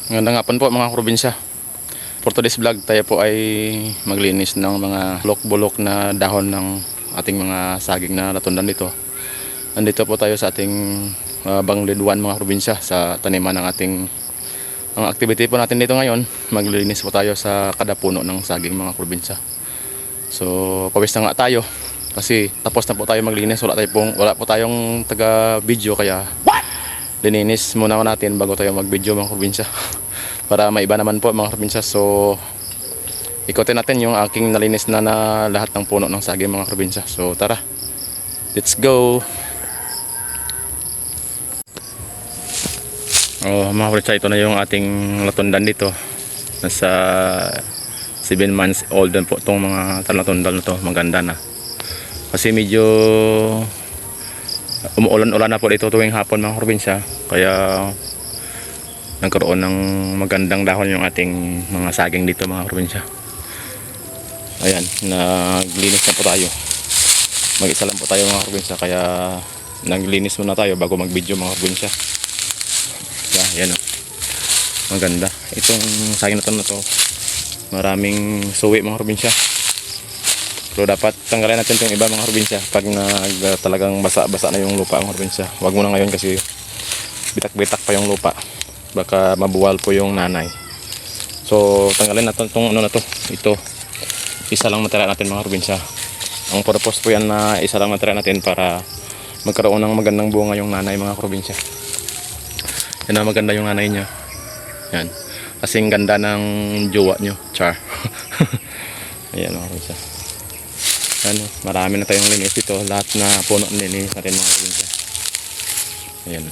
Magandang hapon po mga probinsya. For today's vlog, tayo po ay maglinis ng mga bulok-bulok na dahon ng ating mga saging na natundan dito. Nandito po tayo sa ating Banglidwan mga probinsya, sa taniman ng ating ang activity po natin dito ngayon. Maglinis po tayo sa kada puno ng saging mga probinsya. So pawis na nga tayo kasi tapos na po tayo maglinis. Wala po tayong taga video, kaya lininis muna natin bago tayo mag video mga probinsya. Para maiba naman po mga probinsya. So ikutin natin yung aking nalinis na lahat ng puno ng saging mga probinsya. So tara, let's go. Mga probinsya, ito na yung ating latundan dito. Nasa 7 months old na po itong mga talatundal na to. Maganda na kasi medyo umuulan-ulan na po dito tuwing hapon mga probinsya, kaya nagkaroon ng magandang dahon yung ating mga saging dito mga probinsya. Ayan, naglinis na po tayo. Mag-isa lang po tayo mga probinsya, kaya naglinis muna tayo bago mag-video mga probinsya. Ayan, maganda itong saging na to. Maraming suwi mga probinsya. So dapat tanggalin natin itong iba mga probinsya pag talagang basa-basa na yung lupa mga probinsya. Huwag muna ngayon kasi bitak-bitak pa yung lupa, baka mabuwal po yung nanay. So tanggalin natin itong ano na to. Ito, isa lang matira natin mga probinsya. Ang purpose po yan na isa lang matira natin para magkaroon ng magandang bunga yung nanay mga probinsya. Yan na, maganda yung nanay niya. Yan, kasing ganda ng jowa nyo, char. Ayan mga probinsya. Ano, marami na tayong linis ito. Lahat na puno nilinis natin mga probinsya. Ayan.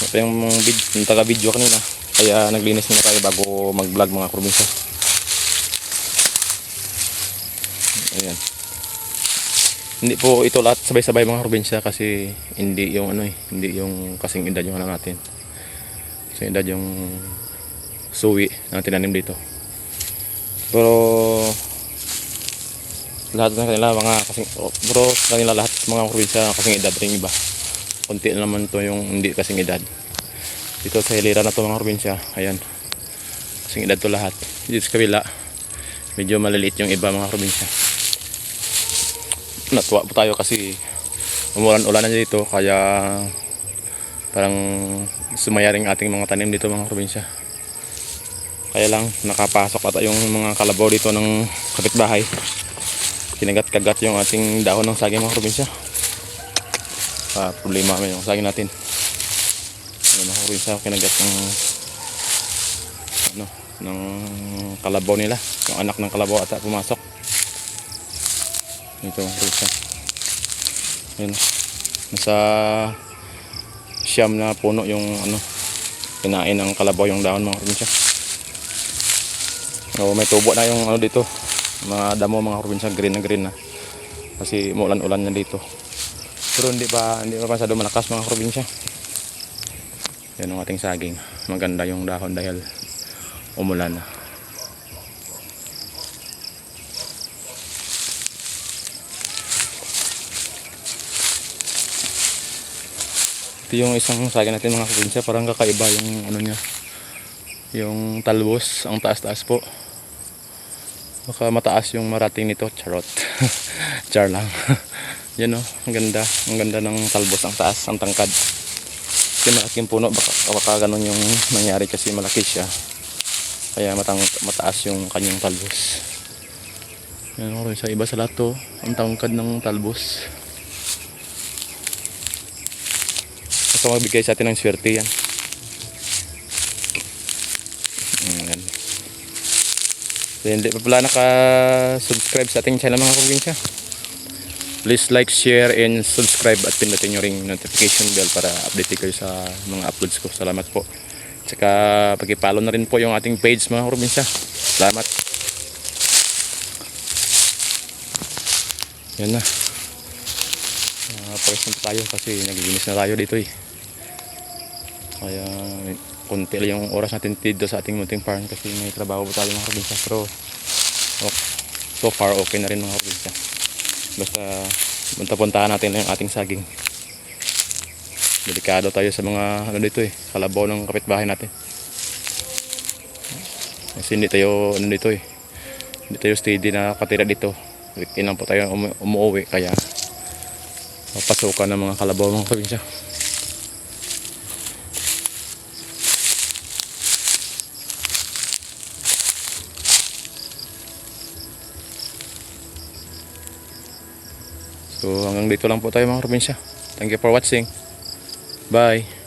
Ito yung taga-video kanina, kaya naglinis muna tayo bago mag-vlog mga probinsya. Ayan. Hindi po ito lahat sabay-sabay mga probinsya kasi hindi yung hindi yung kasing edad yung ano natin. Kasing edad yung suwi na tinanim dito. Pero lahat ng kanila mga kasing, bro, kanila lahat mga probinsya kasing edad rin iba. Konti naman to yung hindi kasing edad. Dito sa hilera na to mga probinsya, ayan, kasing edad to lahat. Dito sa kabila, medyo maliliit yung iba mga probinsya. Natuwa po tayo kasi umulan-ulan na dito, kaya parang sumaya rin ating mga tanim dito mga probinsya. Kaya lang nakapasok ata yung mga kalabaw dito ng kapitbahay. Kinagat-kagat yung ating dahon ng saging mga probinsya. Problema naman yung saging natin. Mga probinsya, kinagat ng kalabaw nila. Yung anak ng kalabaw ata pumasok. Ito mga probinsya. Yun. Nasa siyam na puno yung kinain ng kalabaw yung dahon mga probinsya. May tubo na yung dito. Mga damo mga probinsya, green na kasi umulan-ulan na dito, pero hindi pa masyado malakas mga probinsya. Yan ang ating saging, maganda yung dahon dahil umulan na. Ito yung isang saging natin mga probinsya, parang kakaiba yung niya, yung talbos, ang taas-taas po. Baka mataas yung marating nito, charot. Char lang. Yan ang ganda ng talbos, ang taas, ang tangkad. Kasi malaking puno, baka ganun yung nangyari kasi malaki siya, kaya mataas yung kanyang talbos. Yan sa iba sa lahat to, ang tangkad ng talbos. Gusto magbigay sa atin ng swerte yan. So, hindi pa pala naka-subscribe sa ating channel mga probinsya, please like, share, and subscribe at pindutin nyo ring notification bell para update kayo sa mga uploads ko. Salamat po. Tsaka pag-follow na rin po yung ating page mga probinsya. Salamat. Yan na. Pawis na tayo kasi naglilinis na tayo dito eh. Kaya konti lang yung oras natin dito sa ating munting farm kasi may trabaho po tayo mga probinsya, pero so far okay na rin mga probinsya. Basta punta-puntahan natin yung ating saging. Delikado tayo sa mga ano dito kalabaw ng kapitbahay natin. Kasi hindi tayo ano dito hindi tayo steady na katira dito. Ilan po tayo umuwi kaya papasukan ng mga kalabaw ng probinsya. So hanggang dito lang po tayo mga probinsya. Thank you for watching. Bye.